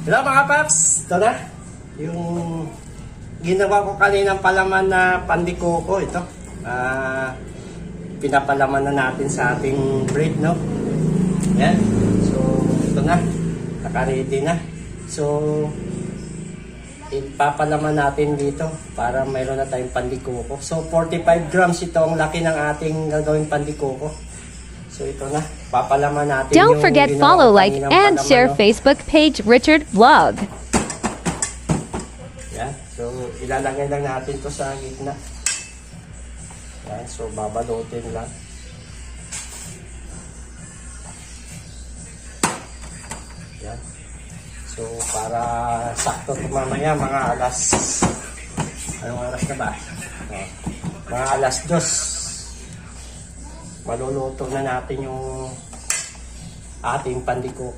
Hello mga paps! Ito na. Yung ginawa ko kaninang palaman na pandikoko. Ito. Pinapalaman na natin sa ating bread, no? Yan. So, ito na. Naka-ready na. So, ipapalaman natin dito para mayroon na tayong pandikoko. So, 45 grams ito ang laki ng ating gagawing pandikoko. So, ito na. Papalaman natin. Don't forget follow, like, and share Facebook page Richard Vlog. Yan. So, ilalagay lang natin to sa gitna. Yan. So, babalutin lang. Yan. So, para sakto ito mamaya, mga alas... Anong oras na ba? Mga alas 2. Maluluto na natin yung ating pandikoko.